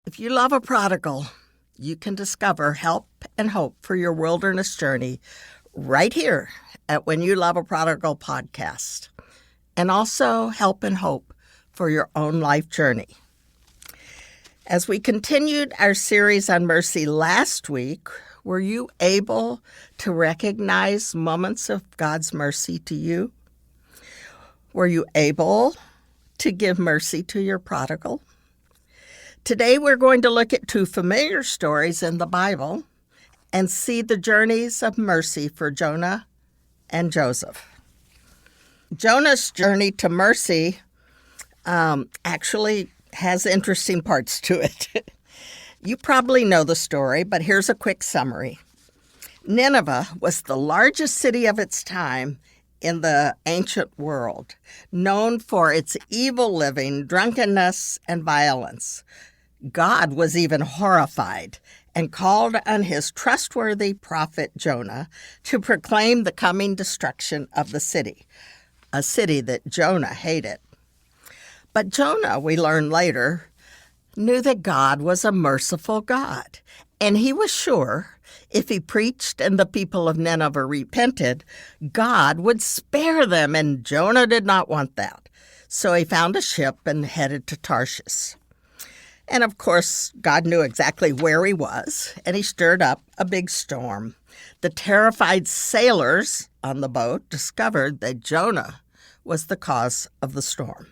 If you love a prodigal, you can discover help and hope for your wilderness journey right here at When You Love a Prodigal podcast, and also help and hope for your own life journey. As we continued our series on mercy last week, were you able to recognize moments of God's mercy to you? Were you able to give mercy to your prodigal? Today we're going to look at two familiar stories in the Bible and see the journeys of mercy for Jonah and Joseph. Jonah's journey to mercy actually has interesting parts to it. You probably know the story, but here's a quick summary. Nineveh was the largest city of its time in the ancient world, known for its evil living, drunkenness, and violence. God was even horrified and called on his trustworthy prophet Jonah to proclaim the coming destruction of the city, a city that Jonah hated. But Jonah, we learn later, knew that God was a merciful God, and he was sure if he preached and the people of Nineveh repented, God would spare them, and Jonah did not want that. So he found a ship and headed to Tarshish. And of course, God knew exactly where he was, and he stirred up a big storm. The terrified sailors on the boat discovered that Jonah was the cause of the storm.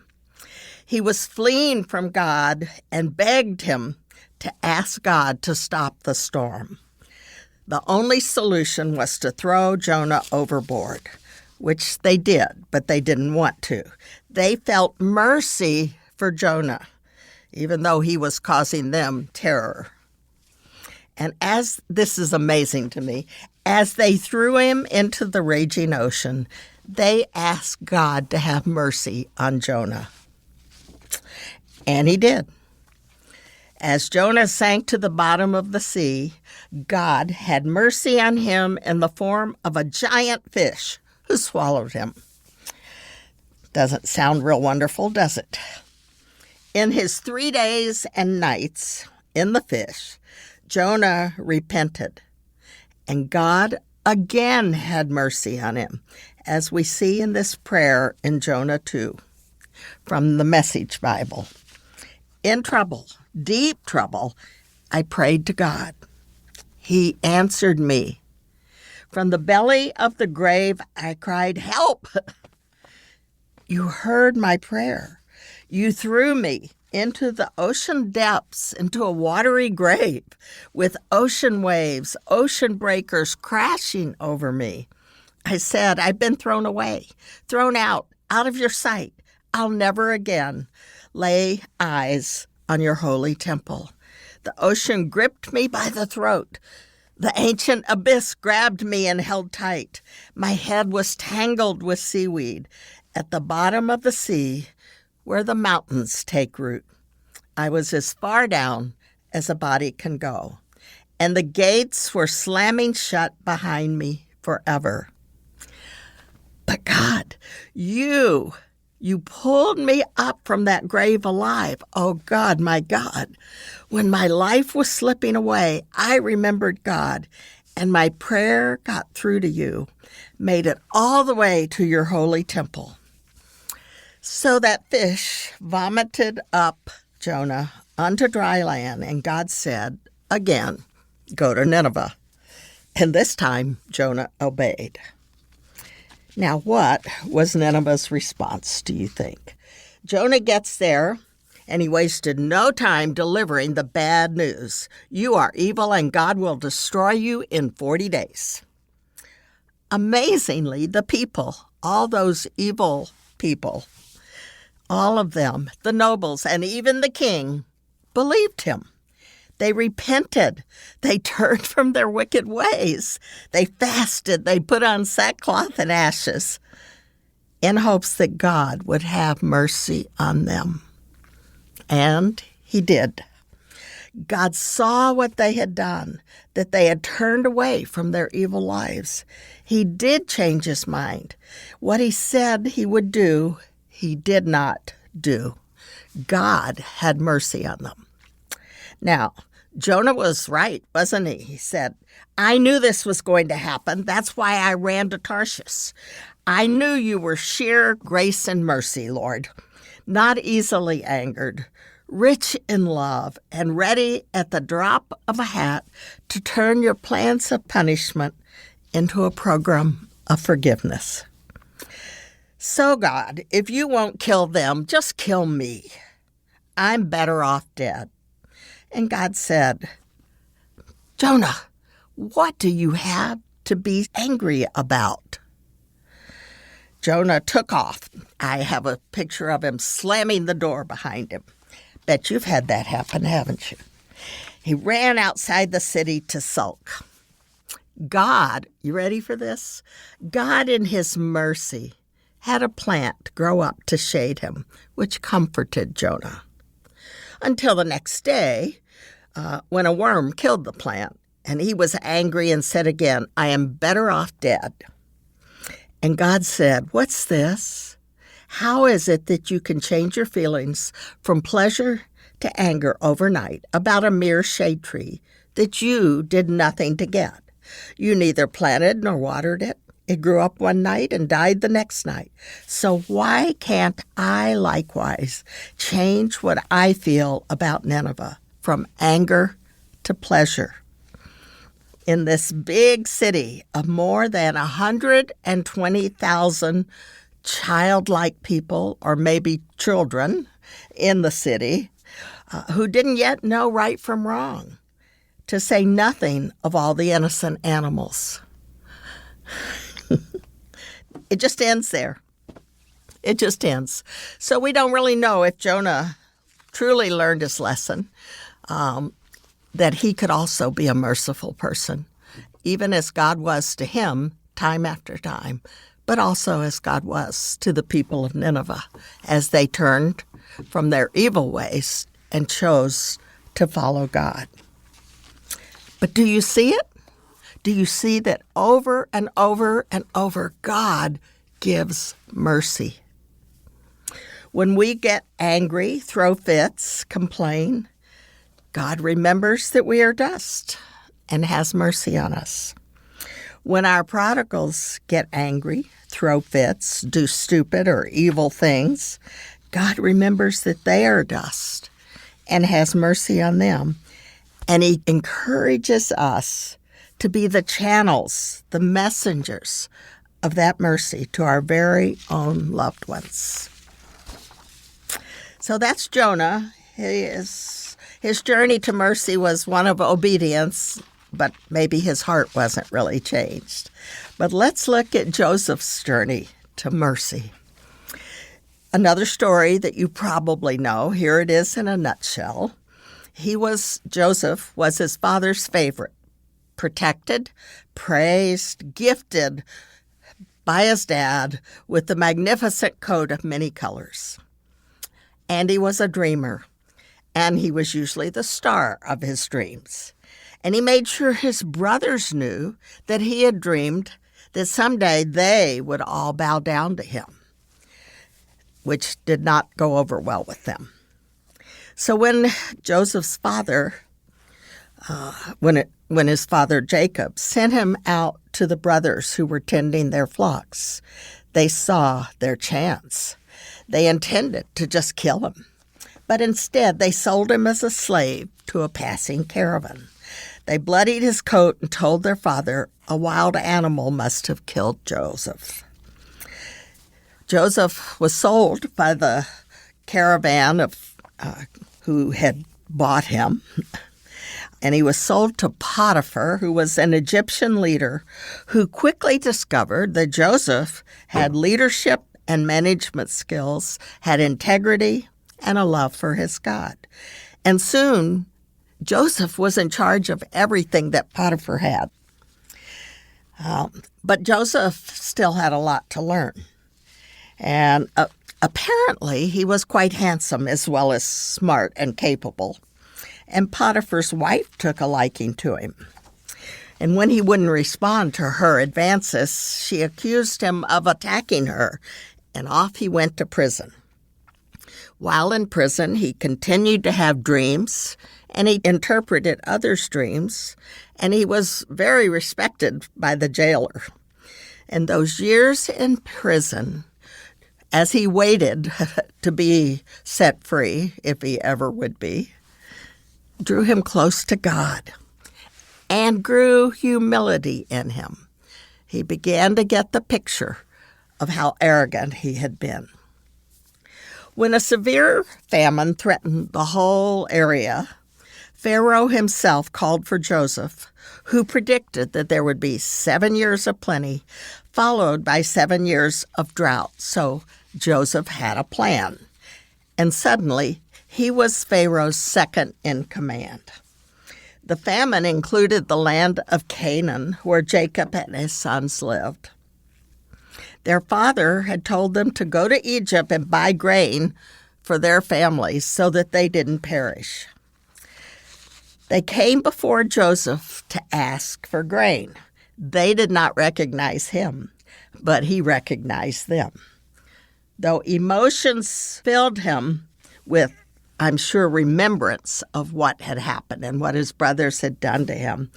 He was fleeing from God and begged him to ask God to stop the storm. The only solution was to throw Jonah overboard, which they did, but they didn't want to. They felt mercy for Jonah, even though he was causing them terror. And this is amazing to me, as they threw him into the raging ocean, they asked God to have mercy on Jonah. And he did. As Jonah sank to the bottom of the sea, God had mercy on him in the form of a giant fish who swallowed him. Doesn't sound real wonderful, does it? In his 3 days and nights in the fish, Jonah repented, and God again had mercy on him, as we see in this prayer in Jonah 2 from the Message Bible. In trouble, deep trouble, I prayed to God. He answered me. From the belly of the grave, I cried, "Help!" You heard my prayer. You threw me into the ocean depths, into a watery grave, with ocean waves, ocean breakers crashing over me. I said, I've been thrown away, thrown out of your sight. I'll never again lay eyes on your holy temple. The ocean gripped me by the throat. The ancient abyss grabbed me and held tight. My head was tangled with seaweed. At the bottom of the sea, where the mountains take root, I was as far down as a body can go, and the gates were slamming shut behind me forever. But God, you pulled me up from that grave alive. Oh God, my God. When my life was slipping away, I remembered God, and my prayer got through to you, made it all the way to your holy temple. So that fish vomited up Jonah onto dry land, and God said, again, go to Nineveh. And this time, Jonah obeyed. Now, what was Nineveh's response, do you think? Jonah gets there, and he wasted no time delivering the bad news. You are evil, and God will destroy you in 40 days. Amazingly, the people, all those evil people, all of them, the nobles, and even the king, believed him. They repented. They turned from their wicked ways. They fasted. They put on sackcloth and ashes in hopes that God would have mercy on them. And he did. God saw what they had done, that they had turned away from their evil lives. He did change his mind. What he said he would do, he did not do. God had mercy on them. Now, Jonah was right, wasn't he? He said, I knew this was going to happen. That's why I ran to Tarshish. I knew you were sheer grace and mercy, Lord, not easily angered, rich in love, and ready at the drop of a hat to turn your plans of punishment into a program of forgiveness. So, God, if you won't kill them, just kill me. I'm better off dead. And God said, Jonah, what do you have to be angry about? Jonah took off. I have a picture of him slamming the door behind him. Bet you've had that happen, haven't you? He ran outside the city to sulk. God, you ready for this? God in his mercy had a plant grow up to shade him, which comforted Jonah. Until the next day, when a worm killed the plant, and he was angry and said again, I am better off dead. And God said, what's this? How is it that you can change your feelings from pleasure to anger overnight about a mere shade tree that you did nothing to get? You neither planted nor watered it. It grew up one night and died the next night. So why can't I likewise change what I feel about Nineveh from anger to pleasure? In this big city of more than 120,000 childlike people, or maybe children in the city, who didn't yet know right from wrong, to say nothing of all the innocent animals. It just ends there. It just ends. So we don't really know if Jonah truly learned his lesson, that he could also be a merciful person, even as God was to him time after time, but also as God was to the people of Nineveh as they turned from their evil ways and chose to follow God. But do you see it? Do you see that over and over and over, God gives mercy? When we get angry, throw fits, complain, God remembers that we are dust and has mercy on us. When our prodigals get angry, throw fits, do stupid or evil things, God remembers that they are dust and has mercy on them. And he encourages us to be the channels, the messengers of that mercy to our very own loved ones. So that's Jonah. His journey to mercy was one of obedience, but maybe his heart wasn't really changed. But let's look at Joseph's journey to mercy. Another story that you probably know. Here it is in a nutshell. Joseph was his father's favorite, protected, praised, gifted by his dad with the magnificent coat of many colors. And he was a dreamer, and he was usually the star of his dreams. And he made sure his brothers knew that he had dreamed that someday they would all bow down to him, which did not go over well with them. So when Joseph's father, when his father Jacob sent him out to the brothers who were tending their flocks, they saw their chance. They intended to just kill him, but instead they sold him as a slave to a passing caravan. They bloodied his coat and told their father a wild animal must have killed Joseph. Joseph was sold by the caravan of who had bought him, and he was sold to Potiphar, who was an Egyptian leader who quickly discovered that Joseph had leadership and management skills, had integrity, and a love for his God. And soon, Joseph was in charge of everything that Potiphar had. But Joseph still had a lot to learn. And apparently, he was quite handsome as well as smart and capable. And Potiphar's wife took a liking to him. And when he wouldn't respond to her advances, she accused him of attacking her, and off he went to prison. While in prison, he continued to have dreams and he interpreted others' dreams, and he was very respected by the jailer. And those years in prison, as he waited to be set free, if he ever would be, drew him close to God and grew humility in him. He began to get the picture of how arrogant he had been. When a severe famine threatened the whole area, Pharaoh himself called for Joseph, who predicted that there would be 7 years of plenty, followed by 7 years of drought. So Joseph had a plan. And suddenly, he was Pharaoh's second in command. The famine included the land of Canaan, where Jacob and his sons lived. Their father had told them to go to Egypt and buy grain for their families so that they didn't perish. They came before Joseph to ask for grain. They did not recognize him, but he recognized them. Though emotions filled him with, I'm sure, remembrance of what had happened and what his brothers had done to him,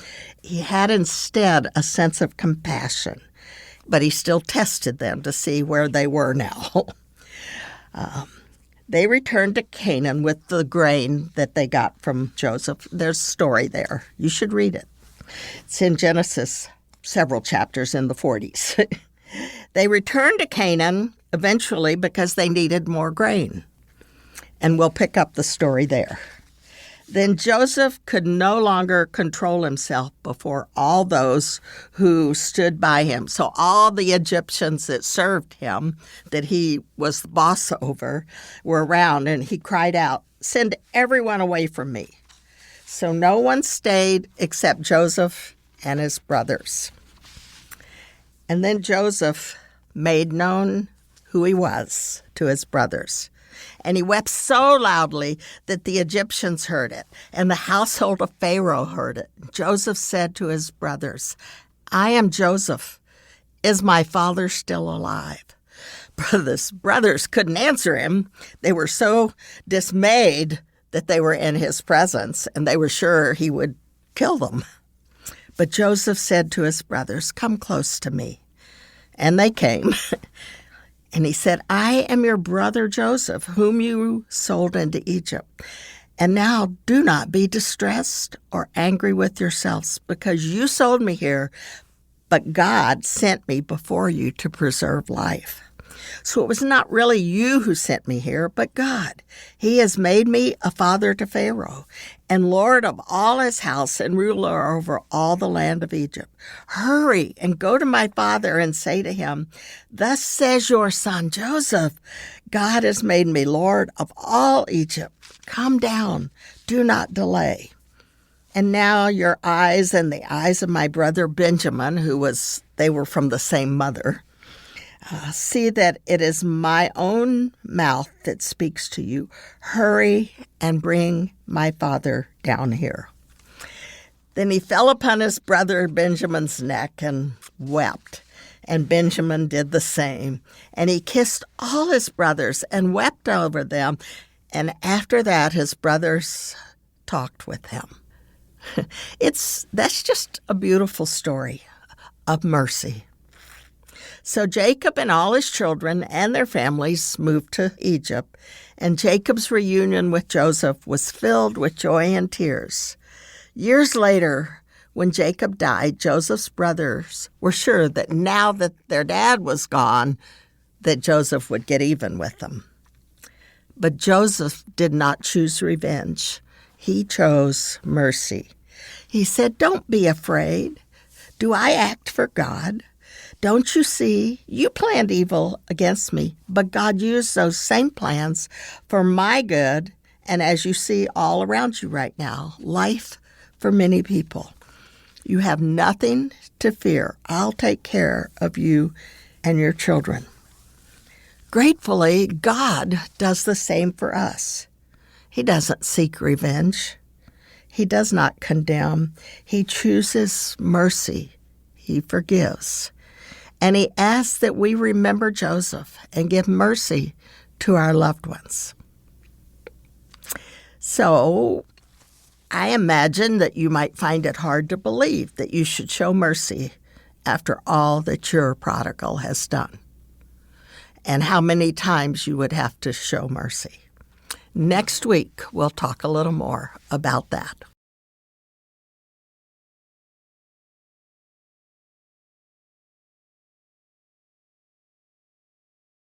he had instead a sense of compassion. But he still tested them to see where they were now. They returned to Canaan with the grain that they got from Joseph. There's a story there. You should read it. It's in Genesis, several chapters in the 40s. They returned to Canaan eventually because they needed more grain. And we'll pick up the story there. Then Joseph could no longer control himself before all those who stood by him. So all the Egyptians that served him, that he was the boss over, were around, and he cried out, "Send everyone away from me." So no one stayed except Joseph and his brothers. And then Joseph made known who he was to his brothers. And he wept so loudly that the Egyptians heard it, and the household of Pharaoh heard it. Joseph said to his brothers, "I am Joseph. Is my father still alive?" His brothers couldn't answer him. They were so dismayed that they were in his presence, and they were sure he would kill them. But Joseph said to his brothers, "Come close to me." And they came. And he said, "I am your brother Joseph, whom you sold into Egypt. And now do not be distressed or angry with yourselves, because you sold me here, but God sent me before you to preserve life. So it was not really you who sent me here, but God. He has made me a father to Pharaoh, and lord of all his house, and ruler over all the land of Egypt. Hurry and go to my father and say to him, 'Thus says your son Joseph, God has made me lord of all Egypt. Come down, do not delay.' And now your eyes and the eyes of my brother Benjamin," they were from the same mother, "see that it is my own mouth that speaks to you. Hurry and bring my father down here." Then he fell upon his brother Benjamin's neck and wept. And Benjamin did the same. And he kissed all his brothers and wept over them. And after that, his brothers talked with him. That's just a beautiful story of mercy. So Jacob and all his children and their families moved to Egypt, and Jacob's reunion with Joseph was filled with joy and tears. Years later, when Jacob died, Joseph's brothers were sure that now that their dad was gone, that Joseph would get even with them. But Joseph did not choose revenge. He chose mercy. He said, "Don't be afraid. Do I act for God? Don't you see? You planned evil against me, but God used those same plans for my good, and as you see all around you right now, life for many people. You have nothing to fear. I'll take care of you and your children." Gratefully, God does the same for us. He doesn't seek revenge. He does not condemn. He chooses mercy. He forgives. And he asks that we remember Joseph and give mercy to our loved ones. So I imagine that you might find it hard to believe that you should show mercy after all that your prodigal has done, and how many times you would have to show mercy. Next week, we'll talk a little more about that.